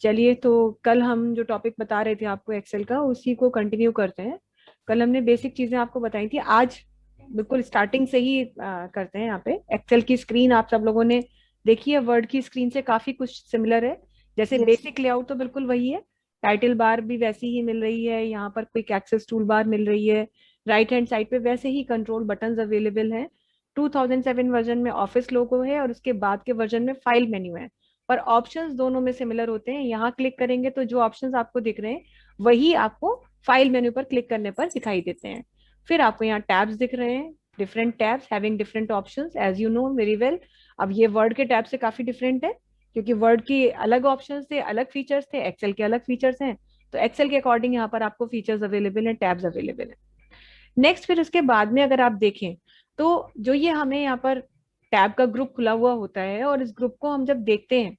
चलिए, तो कल हम जो टॉपिक बता रहे थे आपको एक्सेल का, उसी को कंटिन्यू करते हैं। कल हमने बेसिक चीजें आपको बताई थी, आज बिल्कुल स्टार्टिंग से ही करते हैं। यहाँ पे एक्सेल की स्क्रीन आप सब लोगों ने देखी है, वर्ड की स्क्रीन से काफी कुछ सिमिलर है। जैसे यस। बेसिक लेआउट तो बिल्कुल वही है, टाइटल बार भी वैसी ही मिल रही है, यहाँ पर क्विक एक्सेस टूल बार मिल रही है, राइट हैंड साइड पे वैसे ही कंट्रोल बटन्स अवेलेबल हैं। 2007 वर्जन में ऑफिस लोगो है और उसके बाद के वर्जन में फाइल मेन्यू है, पर ऑप्शंस दोनों में सिमिलर होते हैं। यहाँ क्लिक करेंगे तो जो ऑप्शंस आपको दिख रहे हैं वही आपको फाइल मेन्यू पर क्लिक करने पर दिखाई देते हैं। फिर आपको यहाँ टैब्स दिख रहे हैं, different tabs having different options, as you know very well. अब ये वर्ड के टैब से काफी डिफरेंट है, क्योंकि वर्ड की अलग ऑप्शंस थे, अलग फीचर्स थे, एक्सेल के अलग फीचर्स हैं। तो एक्सेल के अकॉर्डिंग यहाँ पर आपको फीचर्स अवेलेबल हैं, टैब्स अवेलेबल हैं। नेक्स्ट फिर उसके बाद में अगर आप देखें तो जो ये हमें यहाँ पर टैब का ग्रुप खुला हुआ होता है, और इस ग्रुप को हम जब देखते हैं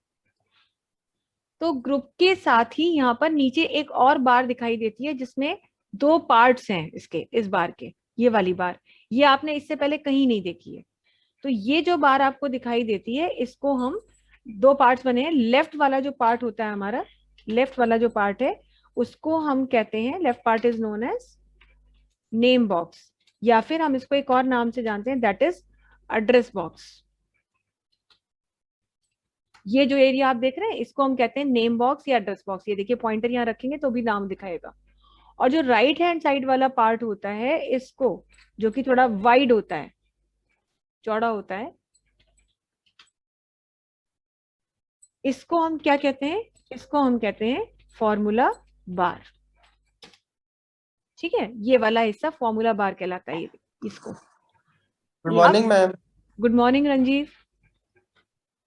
तो ग्रुप के साथ ही यहाँ पर नीचे एक और बार दिखाई देती है, जिसमें दो पार्ट्स हैं इसके, इस बार के। ये वाली बार ये आपने इससे पहले कहीं नहीं देखी है। तो ये जो बार आपको दिखाई देती है, इसको हम दो पार्ट्स बने हैं। लेफ्ट वाला जो पार्ट होता है हमारा, लेफ्ट वाला जो पार्ट है उसको हम कहते हैं, left part is known as name box, या फिर हम इसको एक और नाम से जानते हैं, दैट इज एड्रेस बॉक्स। ये जो एरिया आप देख रहे हैं इसको हम कहते हैं नेम बॉक्स या एड्रेस बॉक्स। ये देखिए पॉइंटर यहाँ रखेंगे तो भी नाम दिखाएगा। और जो राइट हैंड साइड वाला पार्ट होता है इसको, जो कि थोड़ा वाइड होता है, चौड़ा होता है, इसको हम क्या कहते हैं? इसको हम कहते हैं फॉर्मूला बार। ठीक है, ये वाला हिस्सा फॉर्मूला बार कहलाता है। ये इसको गुड अब morning ma'am. Good morning Ranjeev,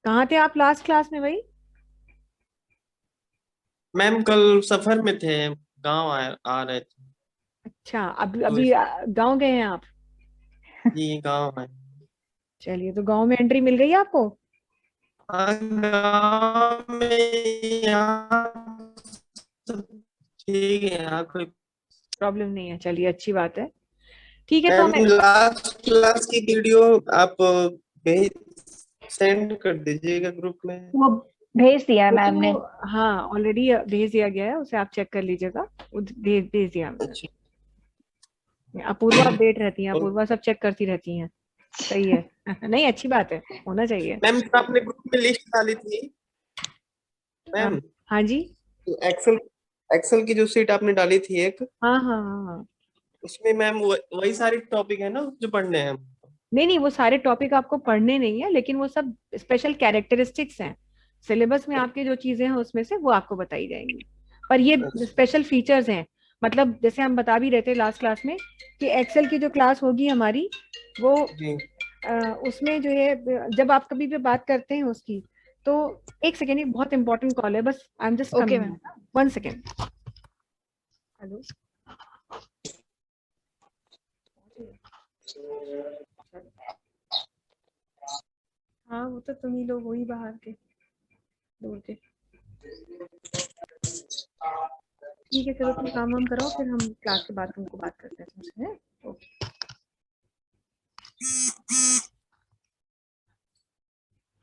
कहाँ थे आप लास्ट क्लास में भाई? मैम कल सफर में थे, गांव आ रहे थे अच्छा, अभी तो अभी गांव गए हैं आप? जी गांव है। चलिए, तो गांव में एंट्री मिल गई आपको? हाँ, गांव में यहाँ सब ठीक है, यहाँ कोई प्रॉब्लम नहीं है, चलिए अच्छी बात है। ठीक है, तो मैम हमें लास्ट क्लास की वीडियो आप भेज सेंड कर दीजिएगा ग्रुप में। वो भेज दिया है मैम ने। वो, हाँ ऑलरेडी भेज दिया गया है, उसे आप चेक कर लीजिएगा। भेज भेज दिया मैंने। अच्छा। अपूर्वा अपडेट रहती हैं, और अपूर्वा सब चेक करती रहती हैं। सही है। नहीं, अच्छी बात है, होना चाहिए। मैम जो आपने ग्रुप में लिस्ट डाली थी अ, मैम, हाँ जी। तो एक्सेल एक्सेल की जो सीट आपने डाली थी एक, हाँ हाँ हाँ हाँ। उसमें मैम वही सारी टॉपिक है ना जो पढ़ने हैं। नहीं नहीं, वो सारे टॉपिक आपको पढ़ने नहीं है, लेकिन वो सब स्पेशल कैरेक्टरिस्टिक्स हैं। सिलेबस में आपके जो चीजें हैं उसमें से वो आपको बताई जाएंगी, पर ये अच्छा स्पेशल फीचर्स हैं। मतलब जैसे हम बता भी रहे थे लास्ट क्लास में कि एक्सेल की जो क्लास होगी हमारी, वो जी। उसमें जो है जब आप कभी भी बात करते हैं उसकी, तो एक सेकेंड, ये बहुत इंपॉर्टेंट कॉल है, बस I am just okay coming, ma'am. 1 second. Hello. हाँ, वो तो तुम ही लोग हो ही बाहर के, दूर के। ठीक है, चलो तुम काम वाम कराओ, फिर हम क्लास के बाद तुमको बात करते हैं तुमसे, हैं? ओके।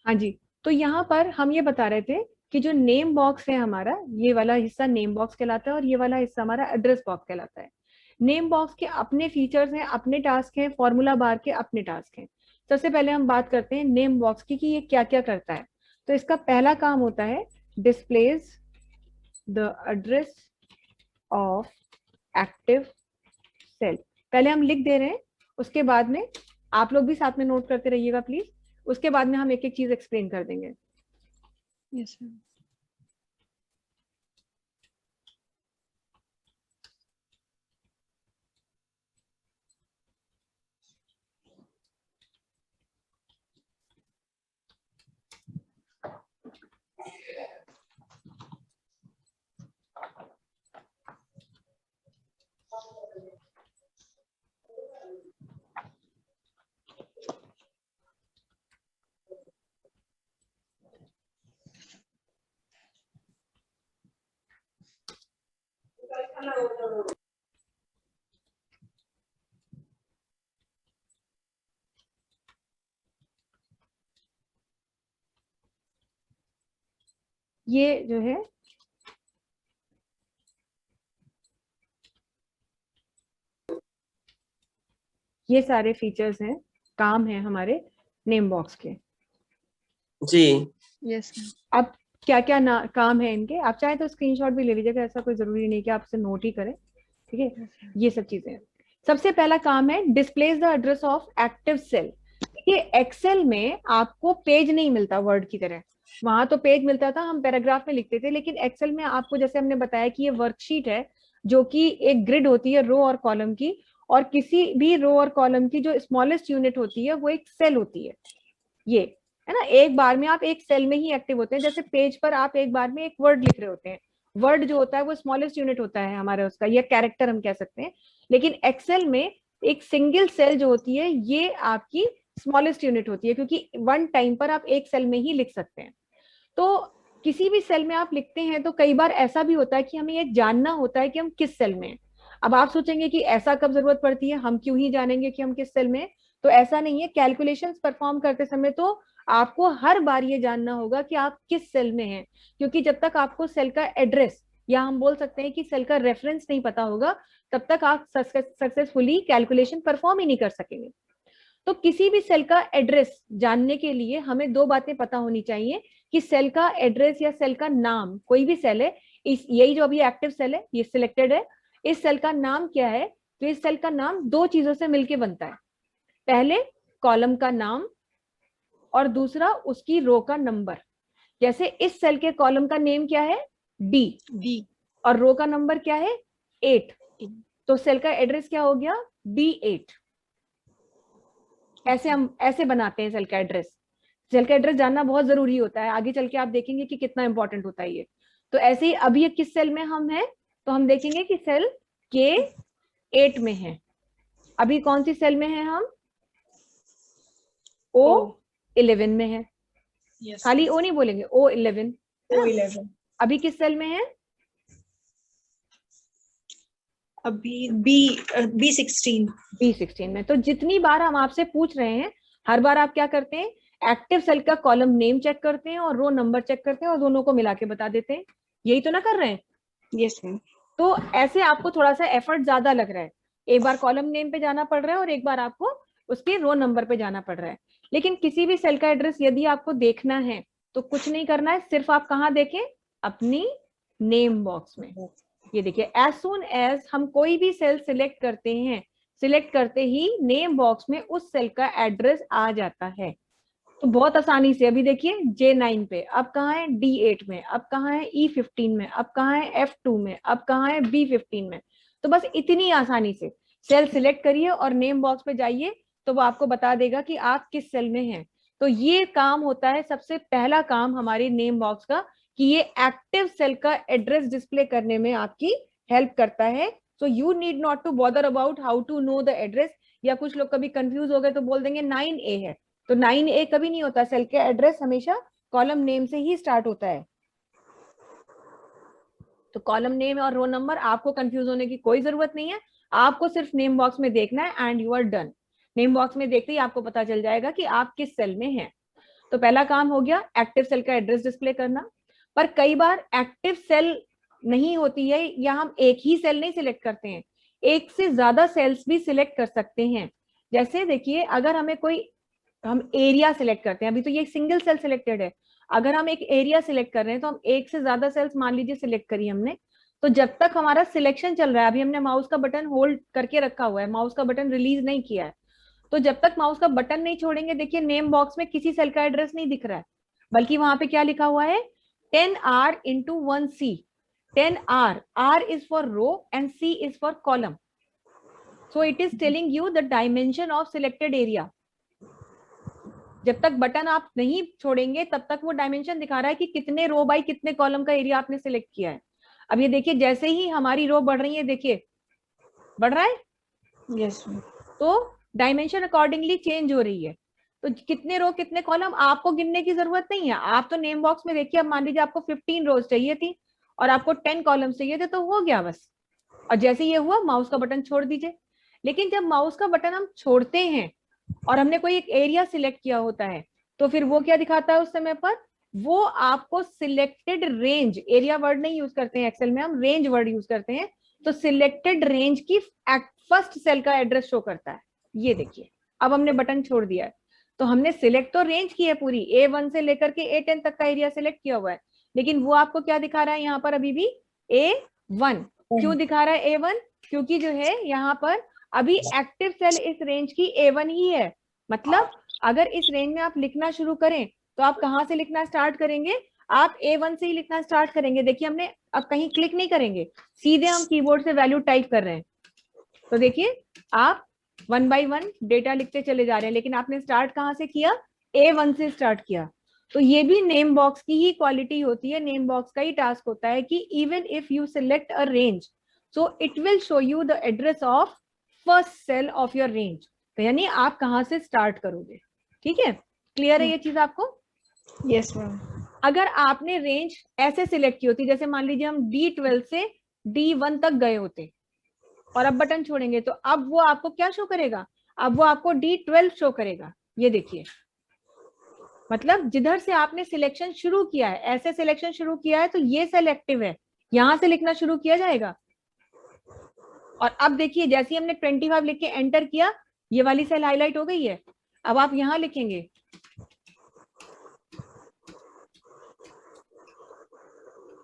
हाँ जी। तो यहाँ पर हम ये बता रहे थे कि जो नेम बॉक्स है हमारा, ये वाला हिस्सा नेम बॉक्स कहलाता है, और ये वाला हिस्सा हमारा एड्रेस बॉक्स कहलाता है। नेम बॉक्स के अपने फीचर्स हैं, अपने टास्क हैं, फॉर्मूला बार के अपने टास्क हैं। सबसे पहले हम बात करते हैं नेम बॉक्स की कि ये क्या क्या करता है। तो इसका पहला काम होता है displays the address of active cell. पहले हम लिख दे रहे हैं, उसके बाद में आप लोग भी साथ में नोट करते रहिएगा प्लीज। उसके बाद में हम एक एक चीज एक्सप्लेन कर देंगे। Yes ma'am. ये जो है ये सारे फीचर्स हैं, काम है हमारे नेम बॉक्स के। जी। Yes ma'am. अब क्या क्या काम है इनके, आप चाहे तो स्क्रीनशॉट भी ले लीजिएगा, ऐसा कोई जरूरी नहीं कि आप इसे नोट ही करें, ठीक है। ये सब चीजें, सबसे पहला काम है displays the address of active cell. ये एक्सेल में आपको पेज नहीं मिलता वर्ड की तरह, वहां तो पेज मिलता था, हम पैराग्राफ में लिखते थे, लेकिन एक्सेल में आपको जैसे हमने बताया कि ये वर्कशीट है जो कि एक ग्रिड होती है रो और कॉलम की, और किसी भी रो और कॉलम की जो स्मॉलेस्ट यूनिट होती है वो एक सेल होती है, ये है ना। एक बार में आप एक सेल में ही एक्टिव होते हैं, जैसे पेज पर आप एक बार में एक वर्ड लिख रहे होते हैं, वर्ड जो होता है वो स्मॉलेस्ट यूनिट होता है हमारे उसका, या कैरेक्टर हम कह सकते हैं, लेकिन एक्सेल में एक सिंगल सेल जो होती है ये आपकी स्मॉलेस्ट यूनिट होती है, क्योंकि वन टाइम पर आप एक सेल में ही लिख सकते हैं। तो किसी भी सेल में आप लिखते हैं तो कई बार ऐसा भी होता है कि हमें ये जानना होता है कि हम किस सेल में हैं। अब आप सोचेंगे कि ऐसा कब जरूरत पड़ती है, हम क्यों ही जानेंगे कि हम किस सेल में हैं? तो ऐसा नहीं है, कैलकुलेशंस परफॉर्म करते समय तो आपको हर बार ये जानना होगा कि आप किस सेल में हैं, क्योंकि जब तक आपको सेल का एड्रेस या हम बोल सकते हैं कि सेल का रेफरेंस नहीं पता होगा, तब तक आप सक्सेसफुली कैलकुलेशन परफॉर्म ही नहीं कर सकेंगे। तो किसी भी सेल का एड्रेस जानने के लिए हमें दो बातें पता होनी चाहिए, कि सेल का एड्रेस या सेल का नाम, कोई भी सेल है, इस यही जो अभी एक्टिव सेल है ये सिलेक्टेड है, इस सेल का नाम क्या है। तो इस सेल का नाम दो चीजों से मिलके बनता है, पहले कॉलम का नाम और दूसरा उसकी रो का नंबर। जैसे इस सेल के कॉलम का नेम क्या है, डी, और रो का नंबर क्या है, 8, तो सेल का एड्रेस क्या हो गया, D8। ऐसे हम ऐसे बनाते हैं सेल का एड्रेस। सेल का एड्रेस जानना बहुत जरूरी होता है, आगे चल के आप देखेंगे कि कितना इंपॉर्टेंट होता है ये। तो ऐसे ही अभी ये किस सेल में हम हैं, तो हम देखेंगे कि सेल K8 में है। अभी कौन सी सेल में है हम, O11 में है। खाली O नहीं बोलेंगे, O11। अभी किस सेल में है, अभी B16 में। तो जितनी बार हम आपसे पूछ रहे हैं, हर बार आप क्या करते हैं, एक्टिव सेल का कॉलम नेम चेक करते हैं और रो नंबर चेक करते हैं और दोनों को मिला के बता देते हैं। यही तो ना कर रहे हैं? Yes ma'am. तो ऐसे आपको थोड़ा सा एफर्ट ज्यादा लग रहा है, एक बार कॉलम नेम पे जाना पड़ रहा है और एक बार आपको उसके रो नंबर पे जाना पड़ रहा है। लेकिन किसी भी सेल का एड्रेस यदि आपको देखना है तो कुछ नहीं करना है, सिर्फ आप कहाँ देखें, अपनी नेम बॉक्स में। ये देखिए, एज सुन एज हम कोई भी सेल सिलेक्ट करते हैं, सिलेक्ट करते ही नेम बॉक्स में उस सेल का एड्रेस आ जाता है। तो बहुत आसानी से अभी देखिए J9 पे, अब कहाँ है D8 में, अब कहाँ है E15 में, अब कहाँ है F2 में, अब कहाँ है B15 में। तो बस इतनी आसानी से सेल सिलेक्ट करिए और नेम बॉक्स पे जाइए, तो वो आपको बता देगा कि आप किस सेल में हैं। तो ये काम होता है, सबसे पहला काम हमारी नेम बॉक्स का, कि ये एक्टिव सेल का एड्रेस डिस्प्ले करने में आपकी हेल्प करता है। So you need not to bother about how to know the address. या कुछ लोग कभी कंफ्यूज हो गए तो बोल देंगे 9A है, तो 9A कभी नहीं होता, सेल के एड्रेस हमेशा कॉलम नेम से ही स्टार्ट होता है। तो कॉलम नेम और रो नंबर, आपको कंफ्यूज होने की कोई जरूरत नहीं है, आपको सिर्फ नेम बॉक्स में देखना है and you are done. Name box में देखते ही आपको पता चल जाएगा कि आप किस सेल में हैं। तो पहला काम हो गया एक्टिव सेल का एड्रेस डिस्प्ले करना। पर कई बार एक्टिव सेल नहीं होती है, या हम एक ही सेल नहीं सिलेक्ट करते हैं, एक से ज्यादा सेल्स भी सिलेक्ट कर सकते हैं। जैसे देखिए, अगर हमें कोई, हम एरिया सिलेक्ट करते हैं, अभी तो ये सिंगल सेल सिलेक्टेड है, अगर हम एक एरिया सिलेक्ट कर रहे हैं तो हम एक से ज्यादा सेल्स मान लीजिए सिलेक्ट करी हमने, तो जब तक हमारा सिलेक्शन चल रहा है, अभी हमने माउस का बटन होल्ड करके रखा हुआ है, माउस का बटन रिलीज नहीं किया है, तो जब तक माउस का बटन नहीं छोड़ेंगे, देखिए नेम बॉक्स में किसी सेल का एड्रेस नहीं दिख रहा है, बल्कि वहां पे क्या लिखा हुआ है, 10R into 1C। 10R, R is for row and C is for column. So it is telling you the dimension of selected area. जब तक बटन आप नहीं छोड़ेंगे तब तक वो डायमेंशन दिखा रहा है कि कितने रो बाई कितने कॉलम का एरिया आपने सिलेक्ट किया है। अब ये देखिए, जैसे ही हमारी रो बढ़ रही है, देखिए बढ़ रहा है, यस। तो डायमेंशन अकॉर्डिंगली चेंज हो रही है। तो कितने रो कितने कॉलम आपको गिनने की जरूरत नहीं है, आप तो नेम बॉक्स में देखिए, अब मान लीजिए आपको 15 रोज चाहिए थी और आपको 10 कॉलम चाहिए थे, तो हो गया बस। और जैसे ये हुआ, माउस का बटन छोड़ दीजिए। लेकिन जब माउस का बटन हम छोड़ते हैं और हमने कोई एक एरिया सिलेक्ट किया होता है, तो फिर वो क्या दिखाता है उस समय पर, वो आपको सिलेक्टेड रेंज, एरिया वर्ड नहीं यूज करते हैं एक्सेल में, हम रेंज वर्ड यूज करते हैं, तो सिलेक्टेड रेंज की फर्स्ट सेल का एड्रेस शो करता है। ये देखिए अब हमने बटन छोड़ दिया है, तो हमने सिलेक्ट तो रेंज की है पूरी, A1 से लेकर के A10 तक का एरिया सिलेक्ट किया हुआ है, लेकिन वो आपको क्या दिखा रहा है यहाँ पर अभी भी A1। क्यों दिखा रहा है A1? क्योंकि जो है यहाँ पर अभी एक्टिव सेल इस रेंज की A1 ही है। मतलब अगर इस रेंज में आप लिखना शुरू करें तो आप कहाँ से लिखना स्टार्ट करेंगे? आप A1 से ही लिखना स्टार्ट करेंगे। देखिए हमने अब कहीं क्लिक नहीं करेंगे, सीधे हम कीबोर्ड से वैल्यू टाइप कर रहे हैं। तो देखिए आप 1 बाय 1 डेटा लिखते चले जा रहे हैं, लेकिन आपने स्टार्ट कहाँ से किया? A1 से स्टार्ट किया। तो ये भी नेम बॉक्स की ही क्वालिटी होती है, नेम बॉक्स का ही टास्क होता है कि even if you select a range so it will show you the address of first cell of your range. तो यानी आप कहाँ से स्टार्ट करोगे। ठीक है, क्लियर है ये चीज आपको? Yes ma'am. अगर आपने रेंज ऐसे सिलेक्ट की होती, जैसे मान लीजिए हम D12 से D1 तक गए होते और अब बटन छोड़ेंगे, तो अब वो आपको क्या शो करेगा? अब वो आपको D12 शो करेगा। ये देखिए, मतलब जिधर से आपने सिलेक्शन शुरू किया है, ऐसे सिलेक्शन शुरू किया है तो ये सेल एक्टिव है, यहां से लिखना शुरू किया जाएगा। और अब देखिए जैसे ही हमने 25 लिख के एंटर किया, ये वाली सेल हाईलाइट हो गई है। अब आप यहां लिखेंगे,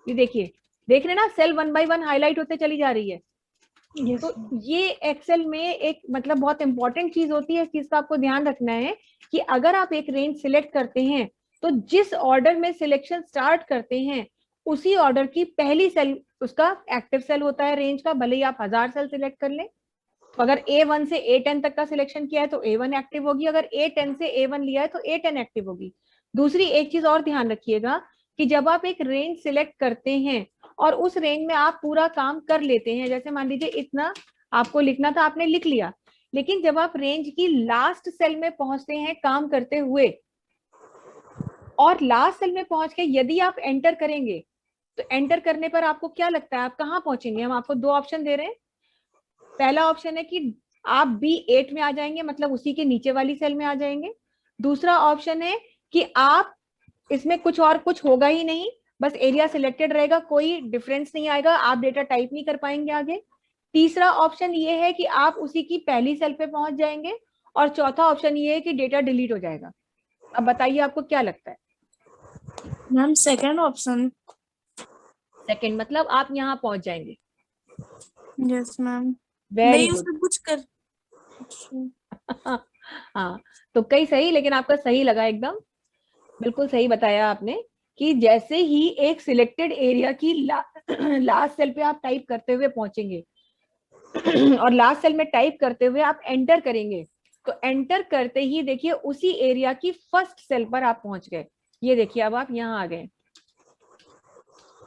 ये देखिए, देख रहे ना सेल 1 बाय 1 हाईलाइट होते चली जा रही है। यस तो ये एक्सेल में एक मतलब बहुत इंपॉर्टेंट चीज होती है, इस चीज का आपको ध्यान रखना है कि अगर आप एक रेंज सिलेक्ट करते हैं तो जिस ऑर्डर में सिलेक्शन स्टार्ट करते हैं उसी ऑर्डर की पहली सेल उसका एक्टिव सेल होता है रेंज का, भले ही आप 1000 सेल सिलेक्ट कर लें। तो अगर A1 से A10 तक का सिलेक्शन किया है तो A1 एक्टिव होगी, अगर A10 से A1 लिया है तो A10 एक्टिव होगी। दूसरी एक चीज और ध्यान रखिएगा कि जब आप एक रेंज सिलेक्ट करते हैं और उस रेंज में आप पूरा काम कर लेते हैं, जैसे मान लीजिए इतना आपको लिखना था, आपने लिख लिया, लेकिन जब आप रेंज की लास्ट सेल में पहुंचते हैं काम करते हुए और लास्ट सेल में पहुंच के यदि आप एंटर करेंगे तो एंटर करने पर आपको क्या लगता है आप कहां पहुंचेंगे? हम आपको दो ऑप्शन दे रहे हैं। पहला ऑप्शन है कि आप B8 में आ जाएंगे, मतलब उसी के नीचे वाली सेल में आ जाएंगे। दूसरा ऑप्शन है कि आप इसमें कुछ होगा ही नहीं, बस एरिया सिलेक्टेड रहेगा, कोई डिफरेंस नहीं आएगा, आप डेटा टाइप नहीं कर पाएंगे आगे। तीसरा ऑप्शन ये है कि आप उसी की पहली सेल पे पहुंच जाएंगे और चौथा ऑप्शन ये है कि डेटा डिलीट हो जाएगा। अब बताइए आपको क्या लगता है? Ma'am second option. सेकंड मतलब आप यहाँ पहुंच जाएंगे। Yes ma'am. वेरी नहीं गुड। उसमें कुछ कर। हाँ, तो कई सही, लेकिन आपका सही लगा एकदम, बिल्कुल सही बताया आपने कि जैसे ही एक सिलेक्टेड एरिया की लास्ट सेल पे आप टाइप करते हुए पहुंचेंगे और लास्ट सेल में टाइप करते हुए आप एंटर करेंगे, तो एंटर करते ही देखिए उसी एरिया की फर्स्ट सेल पर आप पहुंच गए। ये देखिए अब आप यहाँ आ गए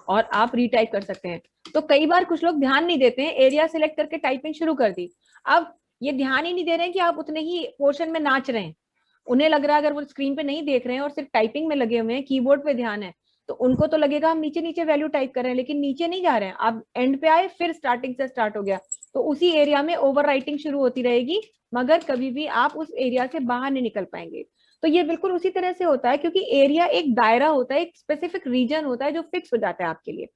और आप रीटाइप कर सकते हैं। तो कई बार कुछ लोग ध्यान नहीं देते हैं, एरिया सिलेक्ट करके टाइपिंग शुरू कर दी, अब ये ध्यान ही नहीं दे रहे हैं कि आप उतने ही पोर्शन में नाच रहे हैं। उन्हें लग रहा है, अगर वो स्क्रीन पे नहीं देख रहे हैं और सिर्फ टाइपिंग में लगे हुए हैं, कीबोर्ड पे ध्यान है, तो उनको तो लगेगा हम नीचे नीचे वैल्यू टाइप कर रहे हैं, लेकिन नीचे नहीं जा रहे हैं। आप एंड पे आए, फिर स्टार्टिंग से स्टार्ट हो गया, तो उसी एरिया में ओवर राइटिंग शुरू होती रहेगी, मगर कभी भी आप उस एरिया से बाहर नहीं निकल पाएंगे। तो ये बिल्कुल उसी तरह से होता है, क्योंकि एरिया एक दायरा होता है, एक स्पेसिफिक रीजन होता है जो फिक्स हो जाता है आपके लिए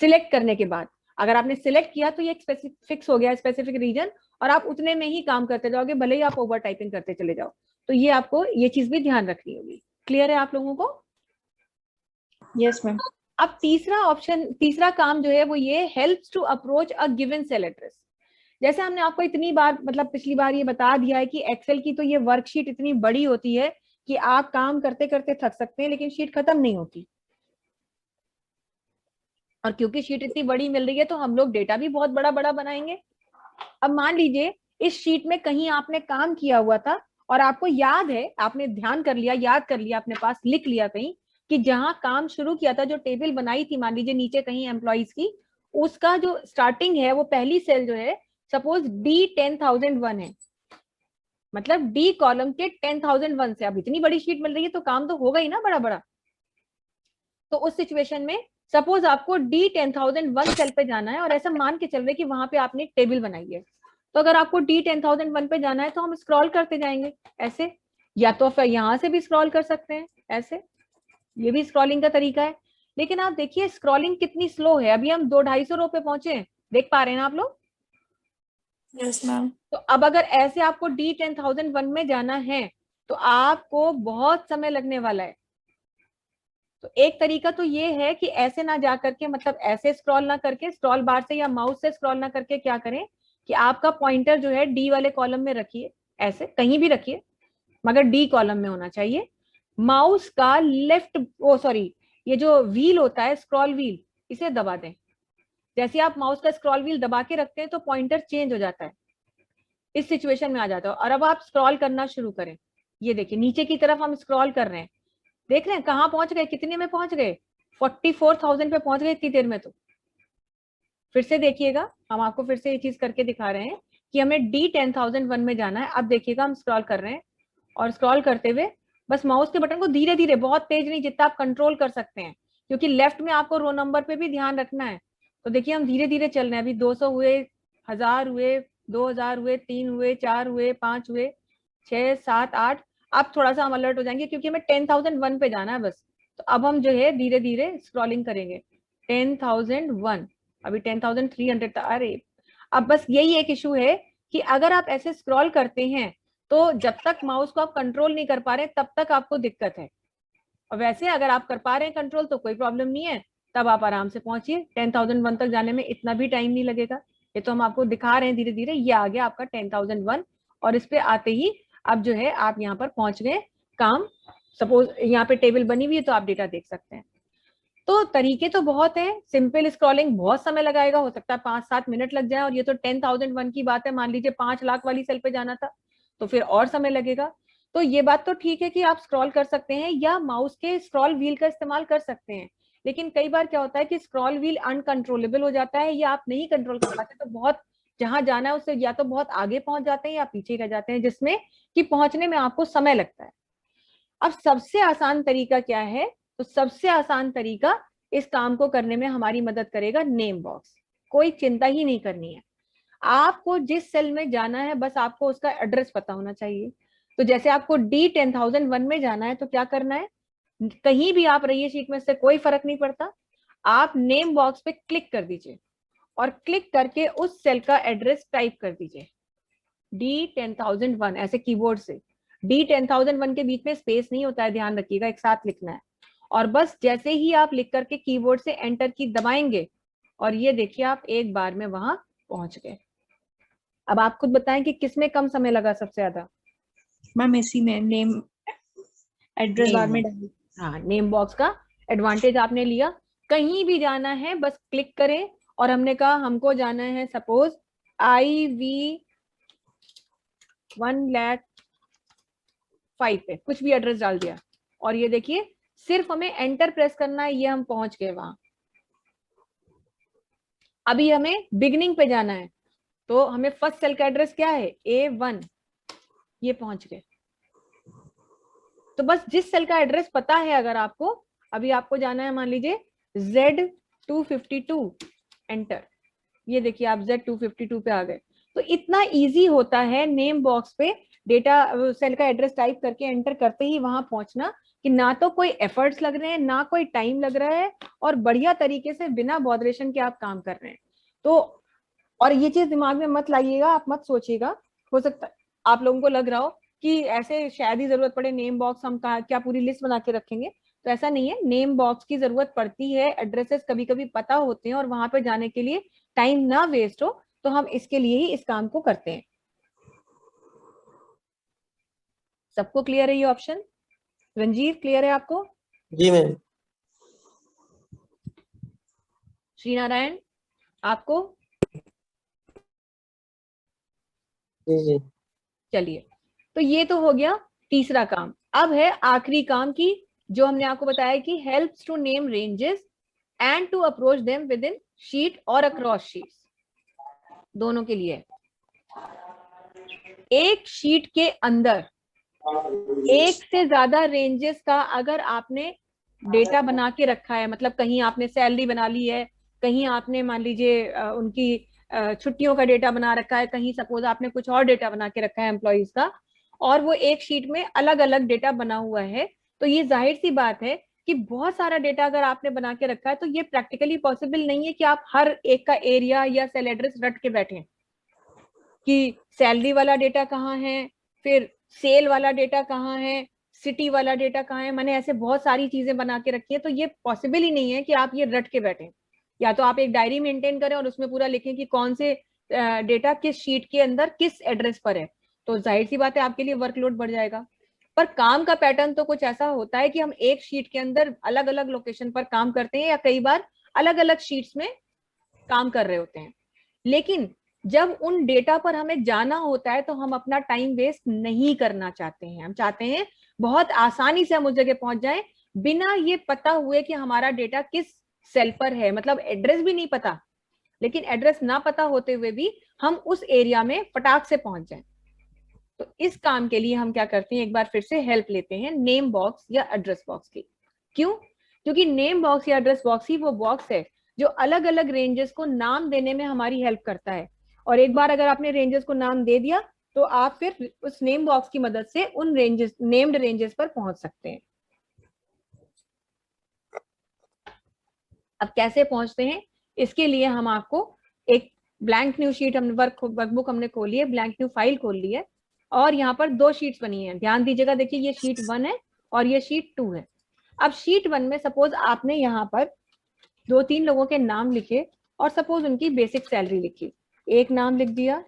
सिलेक्ट करने के बाद। अगर आपने सिलेक्ट किया तो ये एक फिक्स हो गया स्पेसिफिक रीजन, और आप उतने में ही काम करते जाओगे, भले ही आप ओवर टाइपिंग करते चले जाओ। तो ये आपको ये चीज भी ध्यान रखनी होगी। क्लियर है आप लोगों को? Yes ma'am. अब तीसरा काम जो है वो ये helps to approach a given cell address. जैसे हमने आपको इतनी बार मतलब पिछली बार ये बता दिया है कि एक्सेल की तो ये वर्कशीट इतनी बड़ी होती है कि आप काम करते करते थक सकते हैं, लेकिन शीट खत्म नहीं होती। और क्योंकि शीट इतनी बड़ी मिल रही है तो हम लोग डेटा भी बहुत बड़ा बड़ा बनाएंगे। अब मान लीजिए इस शीट में कहीं आपने काम किया हुआ था और आपको याद है, आपने ध्यान कर लिया, याद कर लिया, अपने पास लिख लिया कहीं कि जहां काम शुरू किया था, जो टेबल बनाई थी मान लीजिए नीचे कहीं एम्प्लॉइज की, उसका जो स्टार्टिंग है वो पहली सेल जो है सपोज D10,001 है, मतलब D कॉलम के 10,001 से। अब इतनी बड़ी शीट मिल रही है तो काम तो होगा ही ना बड़ा बड़ा। तो उस सिचुएशन में सपोज आपको D10,001 सेल पे जाना है और ऐसा मान के चल रहे कि वहां पे आपने एक टेबल बनाई है, तो अगर आपको D10,001 पे जाना है तो हम स्क्रॉल करते जाएंगे ऐसे, या तो फिर यहां से भी स्क्रॉल कर सकते हैं ऐसे, ये भी स्क्रॉलिंग का तरीका है। लेकिन आप देखिए स्क्रॉलिंग कितनी स्लो है। अभी हम 200-250 रो पे पहुंचे हैं, देख पा रहे हैं ना आप लोग? Yes, ma'am. तो अब अगर ऐसे आपको D10001 में जाना है तो आपको बहुत समय लगने वाला है। तो एक तरीका तो ये है कि ऐसे ना जा करके, मतलब ऐसे स्क्रॉल ना करके, स्क्रॉल बार से या माउस से स्क्रॉल ना करके क्या करें कि आपका पॉइंटर जो है डी वाले कॉलम में रखिए, ऐसे कहीं भी रखिए मगर डी कॉलम में होना चाहिए। माउस का लेफ्ट, ओ सॉरी, ये जो व्हील होता है स्क्रॉल व्हील, इसे दबा दें। जैसे आप माउस का स्क्रॉल व्हील दबा के रखते हैं तो पॉइंटर चेंज हो जाता है, इस सिचुएशन में आ जाता है। और अब आप स्क्रॉल करना शुरू करें। ये देखिए नीचे की तरफ हम स्क्रॉल कर रहे हैं, देख रहे हैं कहाँ पहुंच गए, कितने में पहुंच गए, 44,000 पे पहुंच गए इतनी देर में। तो फिर से देखिएगा, हम आपको फिर से ये चीज करके दिखा रहे हैं कि हमें D10001 में जाना है। अब देखिएगा हम स्क्रॉल कर रहे हैं और स्क्रॉल करते हुए बस माउस के बटन को धीरे धीरे, बहुत तेज नहीं, जितना आप कंट्रोल कर सकते हैं, क्योंकि लेफ्ट में आपको रो नंबर पे भी ध्यान रखना है। तो देखिए हम धीरे धीरे चल रहे हैं, अभी 200 हुए, 1000 हुए, 2000 हुए, 3 हुए, 4 हुए, 5 हुए, 6, 7, 8। अब थोड़ा सा हम अलर्ट हो जाएंगे क्योंकि हमें 10,001 पे जाना है बस। तो अब हम जो है धीरे धीरे स्क्रॉलिंग करेंगे। 10,001, अभी 10,300 था। अरे अब बस यही एक इशू है कि अगर आप ऐसे स्क्रॉल करते हैं तो जब तक माउस को आप कंट्रोल नहीं कर पा रहे तब तक आपको दिक्कत है। और वैसे अगर आप कर पा रहे हैं कंट्रोल तो कोई प्रॉब्लम नहीं है, तब आप आराम से पहुंचिए। 10,001 तक जाने में इतना भी टाइम नहीं लगेगा। ये तो हम आपको दिखा रहे हैं धीरे धीरे, ये आ गया आपका 10,001 और इस पे आते ही अब जो है आप यहाँ पर पहुंच गए। काम, सपोज यहाँ पे टेबल बनी हुई है तो आप डेटा देख सकते हैं। तो तरीके तो बहुत है, सिंपल स्क्रॉलिंग बहुत समय लगाएगा, हो सकता है 5-7 मिनट लग जाए, और ये तो 10,001 की बात है, मान लीजिए 5 लाख वाली सेल पे जाना था तो फिर और समय लगेगा। तो ये बात तो ठीक है कि आप स्क्रॉल कर सकते हैं या माउस के स्क्रॉल व्हील का इस्तेमाल कर सकते हैं, लेकिन कई बार क्या होता है कि स्क्रॉल व्हील अनकंट्रोलेबल हो जाता है या आप नहीं कंट्रोल कर पाते, तो बहुत जहां जाना है उससे या तो बहुत आगे पहुंच जाते हैं या पीछे रह जाते हैं, जिसमें कि पहुंचने में आपको समय लगता है। अब सबसे आसान तरीका क्या है, तो सबसे आसान तरीका इस काम को करने में हमारी मदद करेगा नेम बॉक्स। कोई चिंता ही नहीं करनी है, आपको जिस सेल में जाना है बस आपको उसका एड्रेस पता होना चाहिए। तो जैसे आपको D10001 में जाना है तो क्या करना है, कहीं भी आप रहिए शीट में, से कोई फर्क नहीं पड़ता, आप नेम बॉक्स पे क्लिक कर दीजिए और क्लिक करके उस सेल का एड्रेस टाइप कर दीजिए। D10001 ऐसे कीबोर्ड से, D10001 के बीच में स्पेस नहीं होता है, ध्यान रखिएगा, एक साथ लिखना है। और बस जैसे ही आप लिख करके कीबोर्ड से एंटर की दबाएंगे और ये देखिए आप एक बार में वहां पहुंच गए। अब आप खुद बताएं कि किसमें कम समय लगा सबसे ज्यादा। मैम इसी में नेम एड्रेस बार में डाली। हाँ, नेम बॉक्स का एडवांटेज आपने लिया। कहीं भी जाना है बस क्लिक करें, और हमने कहा हमको जाना है सपोज IV 1,05,000 पे, कुछ भी एड्रेस डाल दिया और ये देखिए सिर्फ हमें एंटर प्रेस करना है, ये हम पहुंच गए वहां। अभी हमें बिगनिंग पे जाना है तो हमें फर्स्ट सेल का एड्रेस क्या है, A1, ये पहुंच गए। तो बस जिस सेल का एड्रेस पता है, अगर आपको अभी आपको जाना है मान लीजिए Z252, एंटर, ये देखिए आप Z252 पे आ गए। तो इतना इजी होता है नेम बॉक्स पे डेटा सेल का एड्रेस टाइप करके एंटर करते ही वहां पहुंचना, कि ना तो कोई एफर्ट्स लग रहे हैं ना कोई टाइम लग रहा है, और बढ़िया तरीके से बिना बॉदरेशन के आप काम कर रहे हैं। तो और ये चीज दिमाग में मत लाइएगा, आप मत सोचिएगा, हो सकता है आप लोगों को लग रहा हो कि ऐसे शायद ही जरूरत पड़े नेम बॉक्स, हम क्या पूरी लिस्ट बना के रखेंगे, तो ऐसा नहीं है। नेम बॉक्स की जरूरत पड़ती है, एड्रेसेस कभी कभी पता होते हैं और वहां पे जाने के लिए टाइम ना वेस्ट हो, तो हम इसके लिए ही इस काम को करते हैं। सबको क्लियर है ये ऑप्शन? रंजीत क्लियर है आपको? जी मैम। श्रीनारायण आपको? जी जी। चलिए, तो ये तो हो गया तीसरा काम। अब है आखिरी काम की, जो हमने आपको बताया कि helps to name ranges and to approach them within sheet और अक्रॉस शीट्स, दोनों के लिए। एक शीट के अंदर एक से ज्यादा रेंजेस का अगर आपने डेटा बना के रखा है, मतलब कहीं आपने सैलरी बना ली है, कहीं आपने मान लीजिए उनकी छुट्टियों का डेटा बना रखा है, कहीं सपोज आपने कुछ और डेटा बना के रखा है एम्प्लॉइज का, और वो एक शीट में अलग अलग डेटा बना हुआ है, तो ये जाहिर सी बात है कि बहुत सारा डेटा अगर आपने बना के रखा है तो ये प्रैक्टिकली पॉसिबल नहीं है कि आप हर एक का एरिया या सेल एड्रेस रट के बैठे। कि सैलरी वाला डेटा कहाँ है, फिर सेल वाला डेटा कहाँ है, सिटी वाला डेटा कहाँ है। मैंने ऐसे बहुत सारी चीजें बना के रखी है, तो ये पॉसिबल ही नहीं है कि आप ये रट के बैठे। या तो आप एक डायरी मेंटेन करें और उसमें पूरा लिखें कि कौन से डेटा किस शीट के अंदर किस एड्रेस पर है, तो जाहिर सी बात है आपके लिए वर्कलोड बढ़ जाएगा। पर काम का पैटर्न तो कुछ ऐसा होता है कि हम एक शीट के अंदर अलग अलग लोकेशन पर काम करते हैं, या कई बार अलग अलग शीट्स में काम कर रहे होते हैं। लेकिन जब उन डेटा पर हमें जाना होता है तो हम अपना टाइम वेस्ट नहीं करना चाहते हैं। हम चाहते हैं बहुत आसानी से हम उस जगह पहुंच जाएं, बिना ये पता हुए कि हमारा डेटा किस सेल पर है। मतलब एड्रेस भी नहीं पता, लेकिन एड्रेस ना पता होते हुए भी हम उस एरिया में फटाक से पहुंच जाएं। तो इस काम के लिए हम क्या करते हैं, एक बार फिर से हेल्प लेते हैं नेम बॉक्स या एड्रेस बॉक्स की। क्यों? क्योंकि नेम बॉक्स या एड्रेस बॉक्स ही वो बॉक्स है जो अलग अलग रेंजेस को नाम देने में हमारी हेल्प करता है। और एक बार अगर आपने रेंजेस को नाम दे दिया तो आप फिर उस नेम बॉक्स की मदद से उन रेंजेस, नेम्ड रेंजेस पर पहुंच सकते हैं। अब कैसे पहुंचते हैं, इसके लिए हम आपको एक ब्लैंक न्यू शीट, हमने वर्कबुक हमने खोली है, ब्लैंक न्यू फाइल खोल ली है, और यहाँ पर दो शीट्स बनी है। ध्यान दीजिएगा, देखिए ये शीट 1 है और ये शीट 2 है। अब शीट 1 में सपोज आपने यहाँ पर 2-3 लोगों के नाम लिखे और सपोज उनकी बेसिक सैलरी लिखी। एक नाम लिख दिया,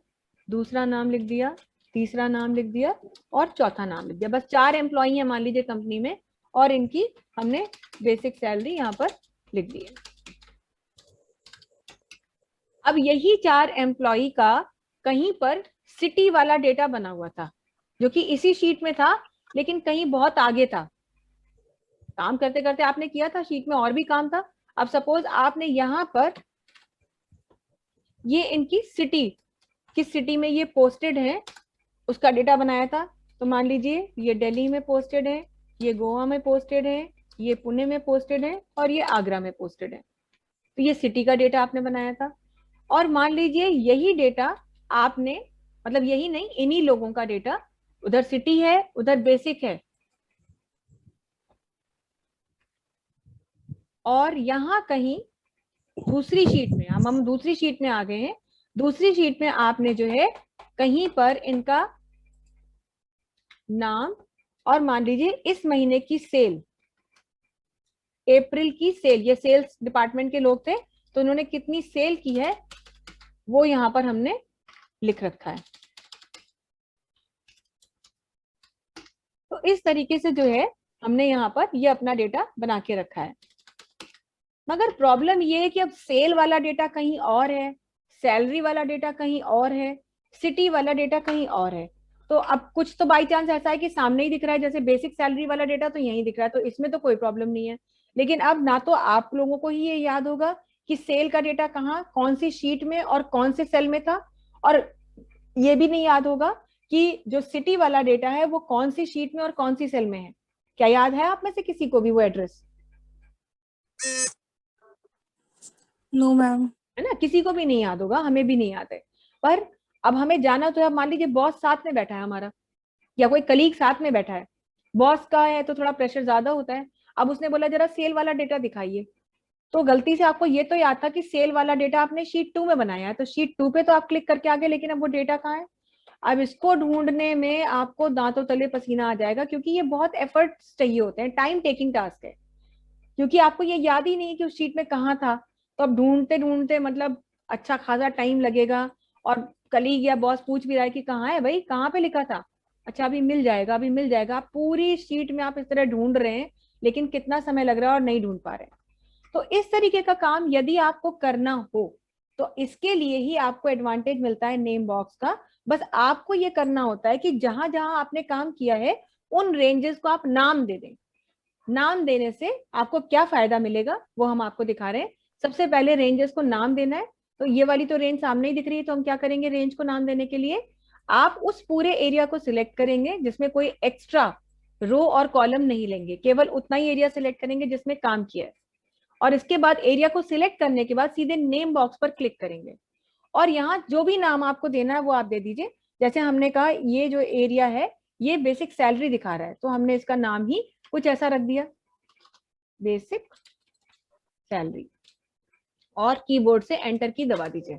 दूसरा नाम लिख दिया, तीसरा नाम लिख दिया और चौथा नाम लिख दिया। बस 4 एम्प्लॉई है मान लीजिए कंपनी में, और इनकी हमने बेसिक सैलरी यहाँ पर लिख दी है। अब यही 4 एम्प्लॉई का कहीं पर सिटी वाला डेटा बना हुआ था, जो कि इसी शीट में था लेकिन कहीं बहुत आगे था। काम करते करते आपने किया था, शीट में और भी काम था। अब सपोज आपने यहाँ पर ये इनकी सिटी, किस सिटी में ये पोस्टेड है उसका डेटा बनाया था। तो मान लीजिए ये दिल्ली में पोस्टेड है, ये गोवा में पोस्टेड है, ये पुणे में पोस्टेड है और ये आगरा में पोस्टेड है। तो ये सिटी का डेटा आपने बनाया था। और मान लीजिए यही डेटा आपने, मतलब यही नहीं, इन्हीं लोगों का डेटा, उधर सिटी है उधर बेसिक है, और यहां कहीं दूसरी शीट में, हम दूसरी शीट में आ गए हैं। दूसरी शीट में आपने जो है कहीं पर इनका नाम, और मान लीजिए इस महीने की सेल, अप्रैल की सेल, ये सेल्स डिपार्टमेंट के लोग थे तो उन्होंने कितनी सेल की है वो यहां पर हमने लिख रखा है। तो इस तरीके से जो है हमने यहाँ पर ये अपना डेटा बना के रखा है। मगर प्रॉब्लम ये है कि अब सेल वाला डेटा कहीं और है, सैलरी वाला डेटा कहीं और है, सिटी वाला डेटा कहीं और है। तो अब कुछ तो बाई चांस ऐसा है कि सामने ही दिख रहा है, जैसे बेसिक सैलरी वाला डेटा तो यहीं दिख रहा है, तो इसमें तो कोई प्रॉब्लम नहीं है। लेकिन अब ना तो आप लोगों को ही ये याद होगा कि सेल का डेटा कहाँ, कौन सी शीट में और कौन से सेल में था, और ये भी नहीं याद होगा कि जो सिटी वाला डेटा है वो कौन सी शीट में और कौन सी सेल में है। क्या याद है आप में से किसी को भी वो एड्रेस? No ma'am. है ना, किसी को भी नहीं याद होगा, हमें भी नहीं याद है। पर अब हमें जाना तो है। मान लीजिए बॉस साथ में बैठा है हमारा, या कोई कलीग साथ में बैठा है, बॉस का है तो थोड़ा प्रेशर ज्यादा होता है। अब उसने बोला जरा सेल वाला डेटा दिखाइए, तो गलती से आपको ये तो याद था कि सेल वाला डेटा आपने शीट 2 में बनाया है, तो शीट 2 पे तो आप क्लिक करके आ गए, लेकिन अब वो डेटा कहाँ है? अब इसको ढूंढने में आपको दांतों तले पसीना आ जाएगा, क्योंकि ये बहुत एफर्ट्स चाहिए होते हैं, टाइम टेकिंग टास्क है, क्योंकि आपको ये याद ही नहीं कि उस शीट में कहाँ था। तो अब ढूंढते ढूंढते मतलब अच्छा खासा टाइम लगेगा, और कलीग या बॉस पूछ भी रहा है कि कहाँ है भाई, कहाँ पे लिखा था, अच्छा अभी मिल जाएगा, अभी मिल जाएगा। आप पूरी शीट में आप इस तरह ढूंढ रहे हैं, लेकिन कितना समय लग रहा है और नहीं ढूंढ पा रहे हैं। तो इस तरीके का काम यदि आपको करना हो तो इसके लिए ही आपको एडवांटेज मिलता है नेम बॉक्स का। बस आपको ये करना होता है कि जहां जहां आपने काम किया है उन रेंजेस को आप नाम दे दें। नाम देने से आपको क्या फायदा मिलेगा वो हम आपको दिखा रहे हैं। सबसे पहले रेंजेस को नाम देना है। तो ये वाली तो रेंज सामने ही दिख रही है, तो हम क्या करेंगे, रेंज को नाम देने के लिए आप उस पूरे एरिया को सिलेक्ट करेंगे जिसमें कोई एक्स्ट्रा रो और कॉलम नहीं लेंगे, केवल उतना ही एरिया सिलेक्ट करेंगे जिसमें काम किया है। और इसके बाद एरिया को सिलेक्ट करने के बाद सीधे नेम बॉक्स पर क्लिक करेंगे, और यहाँ जो भी नाम आपको देना है वो आप दे दीजिए। जैसे हमने कहा ये जो एरिया है ये बेसिक सैलरी दिखा रहा है, तो हमने इसका नाम ही कुछ ऐसा रख दिया, बेसिक सैलरी, और कीबोर्ड से एंटर की दबा दीजिए।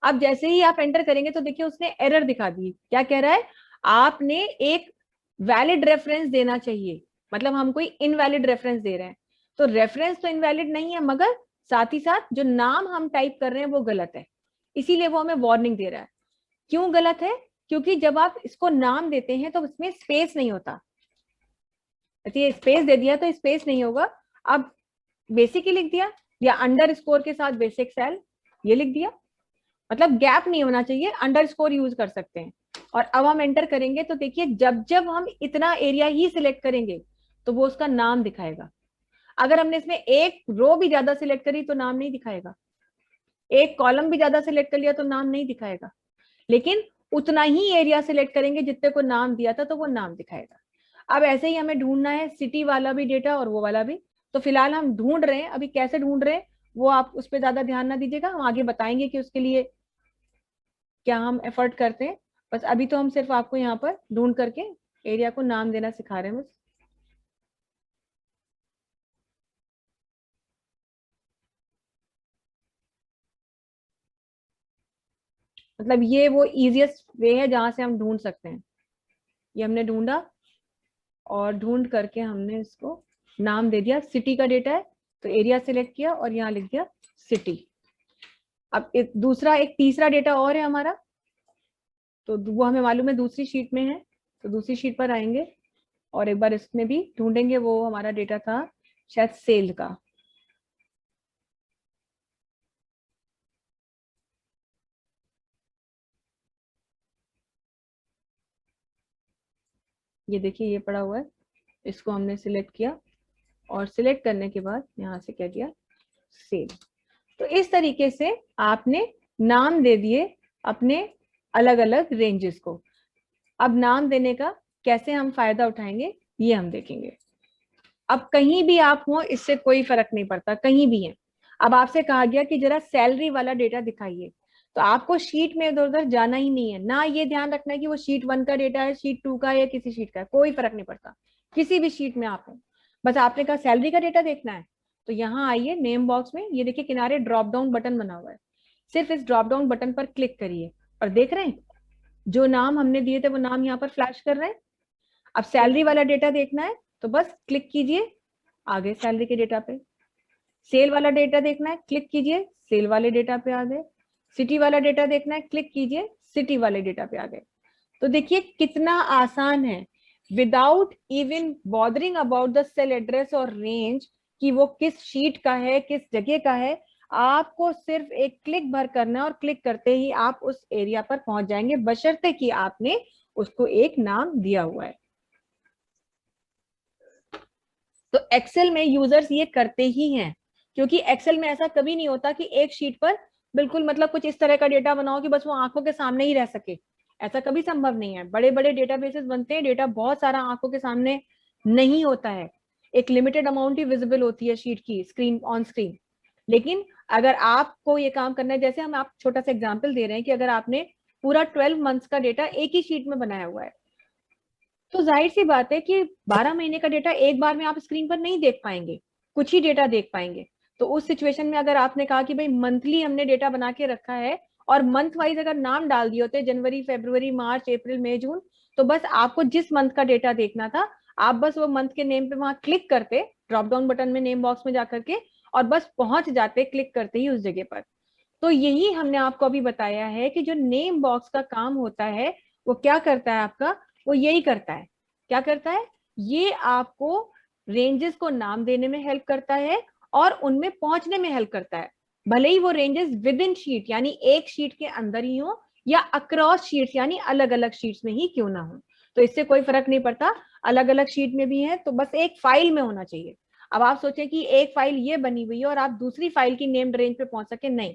अब जैसे ही आप एंटर करेंगे तो देखिए उसने एरर दिखा दी। क्या कह रहा है, आपने एक वैलिड रेफरेंस देना चाहिए, मतलब हम कोई इनवैलिड रेफरेंस दे रहे हैं। तो रेफरेंस तो इनवैलिड नहीं है, मगर साथ ही साथ जो नाम हम टाइप कर रहे हैं वो गलत है, इसीलिए वो हमें वार्निंग दे रहा है। क्यों गलत है? क्योंकि जब आप इसको नाम देते हैं तो उसमें स्पेस नहीं होता। ये स्पेस दे दिया तो स्पेस नहीं होगा। अब बेसिक ही लिख दिया, या अंडर स्कोर के साथ बेसिक सेल ये लिख दिया, मतलब गैप नहीं होना चाहिए, अंडर स्कोर यूज कर सकते हैं। और अब हम एंटर करेंगे तो देखिए जब जब हम इतना एरिया ही सिलेक्ट करेंगे तो वो उसका नाम दिखाएगा। अगर हमने इसमें एक रो भी ज्यादा सिलेक्ट करी तो नाम नहीं दिखाएगा, एक कॉलम भी ज्यादा सिलेक्ट कर लिया तो नाम नहीं दिखाएगा, लेकिन उतना ही एरिया सिलेक्ट करेंगे जितने को नाम दिया था तो वो नाम दिखाएगा। अब ऐसे ही हमें ढूंढना है सिटी वाला भी डेटा और वो वाला भी। तो फिलहाल हम ढूंढ रहे हैं, अभी कैसे ढूंढ रहे हैं वो आप उस पर ज्यादा ध्यान ना दीजिएगा, हम आगे बताएंगे कि उसके लिए क्या हम एफर्ट करते हैं। बस अभी तो हम सिर्फ आपको यहाँ पर ढूंढ करके एरिया को नाम देना सिखा रहे हैं बस। मतलब ये वो इजीएस्ट वे है जहां से हम ढूंढ सकते हैं। ये हमने ढूंढा और ढूंढ करके हमने इसको नाम दे दिया, सिटी का डेटा है तो एरिया सिलेक्ट किया और यहाँ लिख दिया सिटी। अब एक दूसरा एक तीसरा डेटा और है हमारा, तो वो हमें मालूम है दूसरी शीट में है, तो दूसरी शीट पर आएंगे और एक बार इसमें भी ढूंढेंगे। वो हमारा डेटा था शायद सेल का। ये देखिए ये पड़ा हुआ है, इसको हमने सिलेक्ट किया और सिलेक्ट करने के बाद यहाँ से क्या दिया, सेल। तो इस तरीके से आपने नाम दे दिए अपने अलग अलग रेंजेस को। अब नाम देने का कैसे हम फायदा उठाएंगे ये हम देखेंगे। अब कहीं भी आप हो इससे कोई फर्क नहीं पड़ता, कहीं भी है। अब आपसे कहा गया कि जरा सैलरी वाला डेटा दिखाइए, तो आपको शीट में इधर उधर जाना ही नहीं है ना, ये ध्यान रखना है कि वो शीट 1 का डेटा है, शीट 2 का है या किसी शीट का है, कोई फर्क नहीं पड़ता, किसी भी शीट में आप हो। बस आपने कहा सैलरी का डेटा देखना है, तो यहाँ आइए नेम बॉक्स में, ये देखिए किनारे ड्रॉप डाउन बटन बना हुआ है, सिर्फ इस ड्रॉप डाउन बटन पर क्लिक करिए और देख रहे हैं जो नाम हमने दिए थे वो नाम यहाँ पर फ्लैश कर रहे हैं। अब सैलरी वाला डेटा देखना है तो बस क्लिक कीजिए आगे सैलरी के डेटा पे। सेल वाला डेटा देखना है, क्लिक कीजिए सेल वाले डेटा पे आ गए। सिटी वाला डेटा देखना है, क्लिक कीजिए सिटी वाले डेटा पे आ गए। तो देखिए कितना आसान है, without even bothering about the cell address और रेंज कि वो किस शीट का है किस जगह का है, आपको सिर्फ एक क्लिक भर करना है और क्लिक करते ही आप उस एरिया पर पहुंच जाएंगे, बशर्ते कि आपने उसको एक नाम दिया हुआ है। तो एक्सेल में यूजर्स ये करते ही हैं, क्योंकि एक्सेल में ऐसा कभी नहीं होता कि एक शीट पर बिल्कुल मतलब कुछ इस तरह का डेटा बनाओ कि बस वो आंखों के सामने ही रह सके, ऐसा कभी संभव नहीं है। बड़े बड़े डेटाबेसेस बनते हैं, डेटा बहुत सारा आंखों के सामने नहीं होता है, एक लिमिटेड अमाउंट ही विजिबल होती है शीट की स्क्रीन ऑन स्क्रीन। लेकिन अगर आपको ये काम करना है, जैसे हम आप छोटा सा एग्जाम्पल दे रहे हैं कि अगर आपने पूरा 12 मंथ्स का डेटा एक ही शीट में बनाया हुआ है, तो जाहिर सी बात है कि 12 महीने का डेटा एक बार में आप स्क्रीन पर नहीं देख पाएंगे, कुछ ही डेटा देख पाएंगे। तो उस सिचुएशन में अगर आपने कहा कि भाई मंथली हमने डेटा बना के रखा है और मंथ वाइज अगर नाम डाल दिए होते जनवरी फरवरी मार्च अप्रैल मई जून, तो बस आपको जिस मंथ का डेटा देखना था आप बस वो मंथ के नेम पे वहां क्लिक करते ड्रॉप डाउन बटन में नेम बॉक्स में जाकर के और बस पहुंच जाते क्लिक करते ही उस जगह पर। तो यही हमने आपको अभी बताया है कि जो नेम बॉक्स का काम होता है वो क्या करता है आपका, वो यही करता है। क्या करता है, ये आपको रेंजेस को नाम देने में हेल्प करता है और उनमें पहुंचने में हेल्प करता है, भले ही वो रेंजेस विद इन शीट यानी एक शीट के अंदर ही हो या अक्रॉस शीट्स यानी अलग अलग शीट्स में ही क्यों ना हो, तो इससे कोई फर्क नहीं पड़ता, अलग अलग शीट में भी है तो बस एक फाइल में होना चाहिए। अब आप सोचें कि एक फाइल ये बनी हुई है और आप दूसरी फाइल की नेम्ड रेंज पे पहुंच सके, नहीं,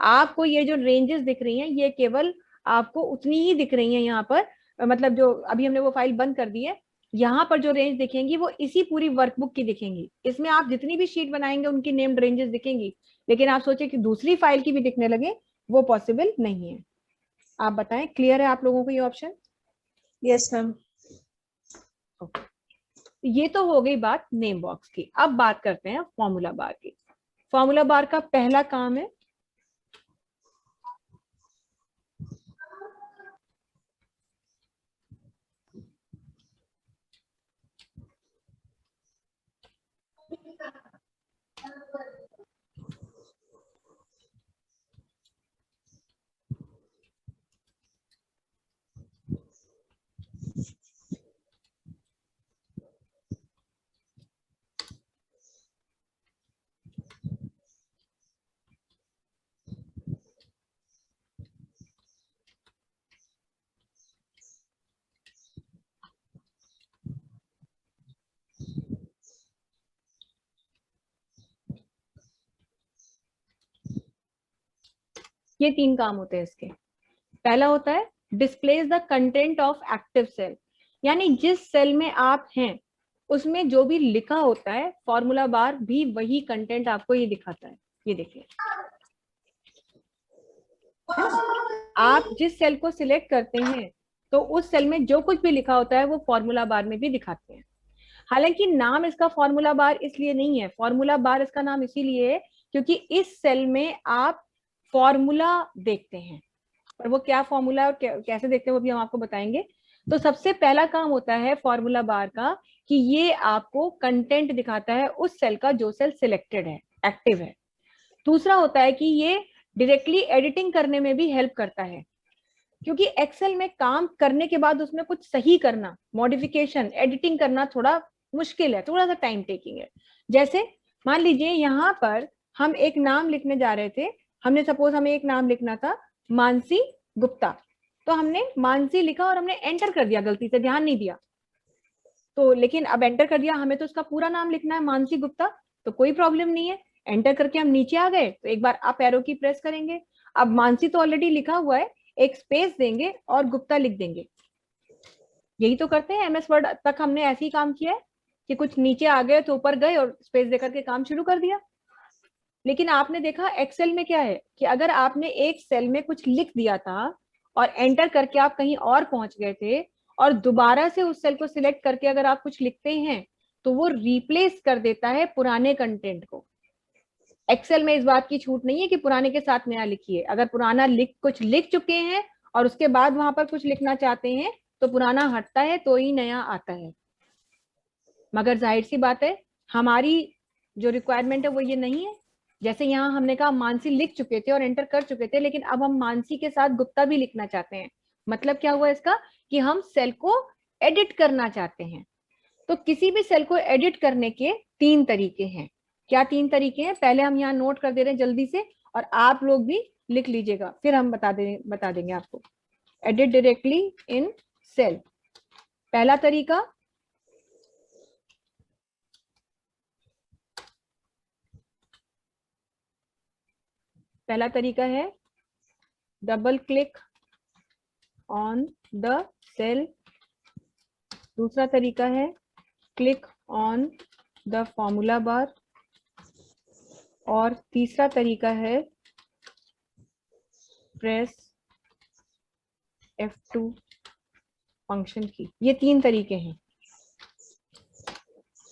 आपको ये जो रेंजेस दिख रही हैं ये केवल आपको उतनी ही दिख रही हैं यहाँ पर, मतलब जो अभी हमने वो फाइल बंद कर दी है, यहाँ पर जो रेंज दिखेंगी वो इसी पूरी वर्कबुक की दिखेंगी, इसमें आप जितनी भी शीट बनाएंगे उनकी नेम्ड रेंजेस दिखेंगी। लेकिन आप सोचे कि दूसरी फाइल की भी दिखने लगे, वो पॉसिबल नहीं है। आप बताएं, क्लियर है आप लोगों को ये ऑप्शन? Yes ma'am. ये तो हो गई बात नेम बॉक्स की। अब बात करते हैं फॉर्मूला बार की। फॉर्मूला बार का पहला काम है ये 3 काम होते हैं इसके। पहला होता है displays the content of active cell, यानी जिस सेल में आप हैं उसमें जो भी लिखा होता है फॉर्मूला बार भी वही कंटेंट आपको ये दिखाता है। ये देखिए, आप जिस सेल को सिलेक्ट करते हैं तो उस सेल में जो कुछ भी लिखा होता है वो फॉर्मूला बार में भी दिखाते हैं। हालांकि नाम इसका फॉर्मूला बार इसलिए नहीं है, फॉर्मूला बार इसका नाम इसीलिए है क्योंकि इस सेल में आप फॉर्मूला देखते हैं, और वो क्या फॉर्मूला और कैसे देखते हैं वो भी हम आपको बताएंगे। तो सबसे पहला काम होता है फॉर्मूला बार का कि ये आपको कंटेंट दिखाता है उस सेल का जो सेल सिलेक्टेड है, एक्टिव है। दूसरा होता है कि ये डायरेक्टली एडिटिंग करने में भी हेल्प करता है, क्योंकि एक्सेल में काम करने के बाद उसमें कुछ सही करना, मॉडिफिकेशन, एडिटिंग करना थोड़ा मुश्किल है, थोड़ा सा टाइम टेकिंग है। जैसे मान लीजिए यहाँ पर हम एक नाम लिखने जा रहे थे, हमने सपोज हमें एक नाम लिखना था मानसी गुप्ता, तो हमने मानसी लिखा और हमने एंटर कर दिया, गलती से ध्यान नहीं दिया तो, लेकिन अब एंटर कर दिया, हमें तो उसका पूरा नाम लिखना है मानसी गुप्ता, तो कोई प्रॉब्लम नहीं है। एंटर करके हम नीचे आ गए तो एक बार आप एरो की प्रेस करेंगे, अब मानसी तो ऑलरेडी लिखा हुआ है, एक स्पेस देंगे और गुप्ता लिख देंगे। यही तो करते हैं एमएस वर्ड तक, हमने ऐसे ही काम किया है कि कुछ नीचे आ गए तो ऊपर गए और स्पेस देकर के काम शुरू कर दिया। लेकिन आपने देखा एक्सेल में क्या है कि अगर आपने एक सेल में कुछ लिख दिया था और एंटर करके आप कहीं और पहुंच गए थे और दोबारा से उस सेल को सिलेक्ट करके अगर आप कुछ लिखते हैं तो वो रिप्लेस कर देता है पुराने कंटेंट को। एक्सेल में इस बात की छूट नहीं है कि पुराने के साथ नया लिखिए। अगर पुराना कुछ लिख चुके हैं और उसके बाद वहां पर कुछ लिखना चाहते हैं तो पुराना हटता है तो ही नया आता है। मगर जाहिर सी बात है हमारी जो रिक्वायरमेंट है वो ये नहीं है। जैसे यहाँ हमने कहा मानसी लिख चुके थे और एंटर कर चुके थे, लेकिन अब हम मानसी के साथ गुप्ता भी लिखना चाहते हैं। मतलब क्या हुआ इसका कि हम सेल को एडिट करना चाहते हैं। तो किसी भी सेल को एडिट करने के 3 तरीके हैं। क्या 3 तरीके हैं, पहले हम यहाँ नोट कर दे रहे हैं जल्दी से, और आप लोग भी लिख लीजिएगा, फिर हम बता देंगे आपको। एडिट डायरेक्टली इन सेल, पहला तरीका, है double click on the cell. दूसरा तरीका है click on the formula bar, और तीसरा तरीका है प्रेस F2 फंक्शन की। ये 3 तरीके हैं,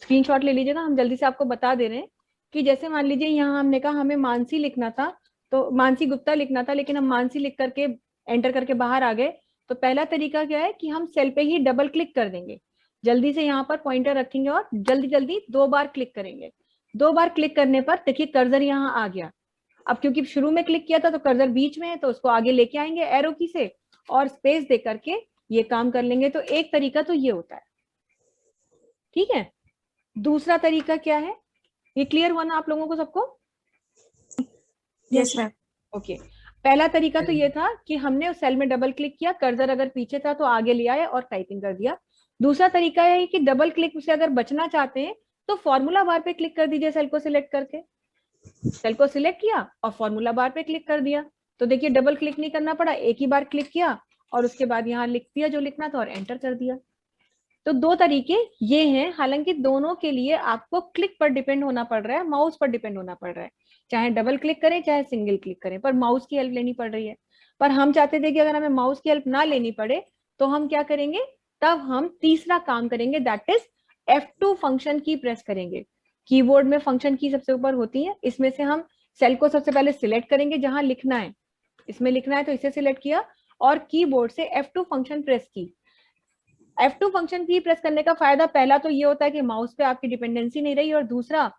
स्क्रीनशॉट ले लीजिएगा, हम जल्दी से आपको बता दे रहे हैं कि जैसे मान लीजिए यहाँ हमने कहा हमें मानसी लिखना था, तो मानसी गुप्ता लिखना था, लेकिन हम मानसी लिख करके एंटर करके बाहर आ गए। तो पहला तरीका क्या है कि हम सेल पे ही डबल क्लिक कर देंगे, जल्दी से यहाँ पर पॉइंटर रखेंगे और जल्दी जल्दी 2 बार क्लिक करेंगे। 2 बार क्लिक करने पर देखिए कर्सर यहाँ आ गया। अब क्योंकि शुरू में क्लिक किया था तो कर्सर बीच में है, तो उसको आगे लेके आएंगे एरो की से और स्पेस दे करके ये काम कर लेंगे। तो एक तरीका तो ये होता है, ठीक है। दूसरा तरीका क्या है, ये क्लियर हुआ ना आप लोगों को सबको? Yes ma'am. ओके, पहला तरीका तो ये था कि हमने उस सेल में डबल क्लिक किया, कर्सर अगर पीछे था तो आगे ले आए और टाइपिंग कर दिया। दूसरा तरीका है कि डबल क्लिक से अगर बचना चाहते हैं तो फॉर्मूला बार पे क्लिक कर दीजिए, सेल को सिलेक्ट करके, सेल को सिलेक्ट किया और फॉर्मूला बार पे क्लिक कर दिया, तो देखिए डबल क्लिक नहीं करना पड़ा, एक ही बार क्लिक किया और उसके बाद यहाँ लिख दिया जो लिखना था और एंटर कर दिया। तो 2 तरीके ये हैं। हालांकि दोनों के लिए आपको क्लिक पर डिपेंड होना पड़ रहा है, माउस पर डिपेंड होना पड़ रहा है, चाहे डबल क्लिक करें चाहे सिंगल क्लिक करें, पर माउस की हेल्प लेनी पड़ रही है। पर हम चाहते थे कि अगर हमें माउस की हेल्प ना लेनी पड़े तो हम क्या करेंगे, तब हम तीसरा काम करेंगे, दैट इज F2 फंक्शन की प्रेस करेंगे। कीबोर्ड में फंक्शन की सबसे ऊपर होती है, इसमें से हम सेल को सबसे पहले सिलेक्ट करेंगे जहां लिखना है, इसमें लिखना है तो इसे सिलेक्ट किया और कीबोर्ड से F2 फंक्शन प्रेस की। F2 फंक्शन की प्रेस करने का फायदा पहला तो ये होता है कि माउस पे आपकी डिपेंडेंसी नहीं रही, और दूसरा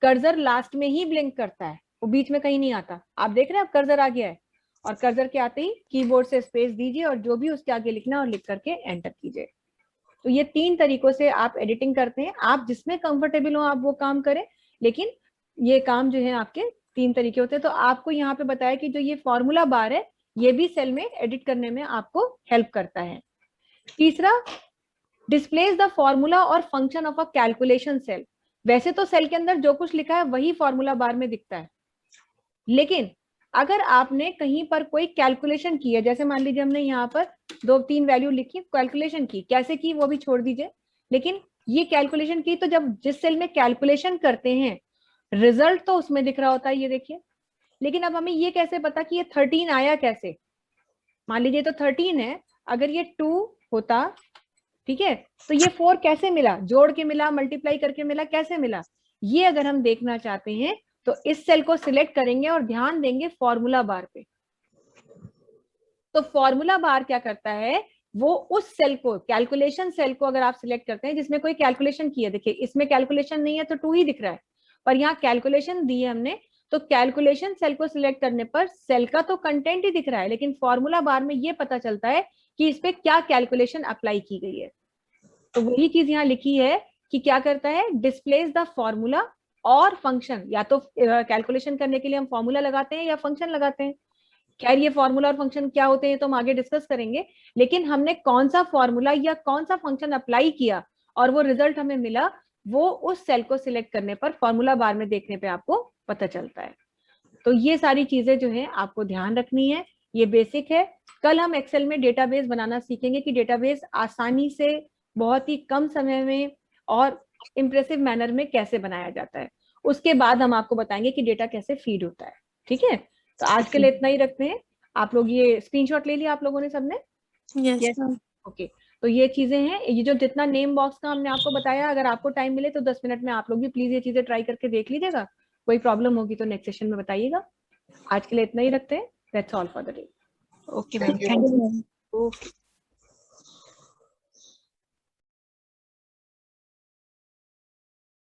कर्सर लास्ट में ही ब्लिंक करता है, वो बीच में कहीं नहीं आता। आप देख रहे हैं, अब कर्सर आ गया है, और कर्सर के आते ही कीबोर्ड से स्पेस दीजिए और जो भी उसके आगे लिखना है और लिख करके एंटर कीजिए। तो ये 3 तरीकों से आप एडिटिंग करते हैं। आप जिसमें कंफर्टेबल हो आप वो काम करें, लेकिन ये काम जो है आपके 3 तरीके होते हैं। तो आपको यहाँ पे बताया कि जो ये फॉर्मूला बार है ये भी सेल में एडिट करने में आपको हेल्प करता है। तीसरा, डिस्प्लेस द फॉर्मूला और function of a calculation cell. वैसे तो सेल के अंदर जो कुछ लिखा है वही फॉर्मूला बार में दिखता है, लेकिन अगर आपने कहीं पर कोई कैलकुलेशन की है, जैसे मान लीजिए हमने यहाँ पर 2-3 वैल्यू लिखी, कैलकुलेशन की, कैसे की वो भी छोड़ दीजिए, लेकिन ये कैलकुलेशन की, तो जब जिस सेल में कैलकुलेशन करते हैं रिजल्ट तो उसमें दिख रहा होता है, ये देखिए। लेकिन अब हमें ये कैसे पता कि ये 13 आया कैसे? मान लीजिए तो 13 है, अगर ये 2 होता, ठीक है, तो ये 4 कैसे मिला? जोड़ के मिला, मल्टीप्लाई करके मिला, कैसे मिला? ये अगर हम देखना चाहते हैं तो इस सेल को सिलेक्ट करेंगे और ध्यान देंगे फॉर्मूला बार पे। तो फॉर्मूला बार क्या करता है, वो उस सेल को, कैलकुलेशन सेल को अगर आप सिलेक्ट करते हैं जिसमें कोई कैलकुलेशन की है, देखिए इसमें कैलकुलेशन नहीं है तो 2 ही दिख रहा है, पर यहाँ कैलकुलेशन दी है हमने, तो कैलकुलेशन सेल को सिलेक्ट करने पर सेल का तो कंटेंट ही दिख रहा है, लेकिन फॉर्मूला बार में ये पता चलता है कि इस पे क्या कैलकुलेशन अप्लाई की गई है। तो वही चीज यहाँ लिखी है कि क्या करता है, डिस्प्लेस द फॉर्मूला और फंक्शन। या तो कैलकुलेशन करने के लिए हम फॉर्मूला लगाते हैं या फंक्शन लगाते हैं। खैर ये फॉर्मूला और फंक्शन क्या होते हैं तो हम आगे डिस्कस करेंगे, लेकिन हमने कौन सा फॉर्मूला या कौन सा फंक्शन अप्लाई किया और वो रिजल्ट हमें मिला, वो उस सेल को सिलेक्ट करने पर फॉर्मूला बार में देखने पे आपको पता चलता है। तो ये सारी चीजें जो है आपको ध्यान रखनी है, ये बेसिक है। कल हम एक्सेल में डेटाबेस बनाना सीखेंगे कि डेटाबेस आसानी से, बहुत ही कम समय में और इंप्रेसिव मैनर में कैसे बनाया जाता है। उसके बाद हम आपको बताएंगे कि डेटा कैसे फीड होता है। ठीक है, तो आज के लिए इतना ही रखते हैं। आप लोग ये स्क्रीनशॉट ले लिया आप लोगों ने सबने? Yes ma'am. ओके, तो ये चीजें हैं, ये जो जितना नेम बॉक्स का हमने आपको बताया, अगर आपको टाइम मिले तो 10 मिनट में आप लोग भी प्लीज ये चीजें ट्राई करके देख लीजिएगा। कोई प्रॉब्लम होगी तो नेक्स्ट सेशन में बताइएगा। आज के लिए इतना ही रखते हैं। That's all for the day. Okay Thank ma'am, you. Thank you. Okay.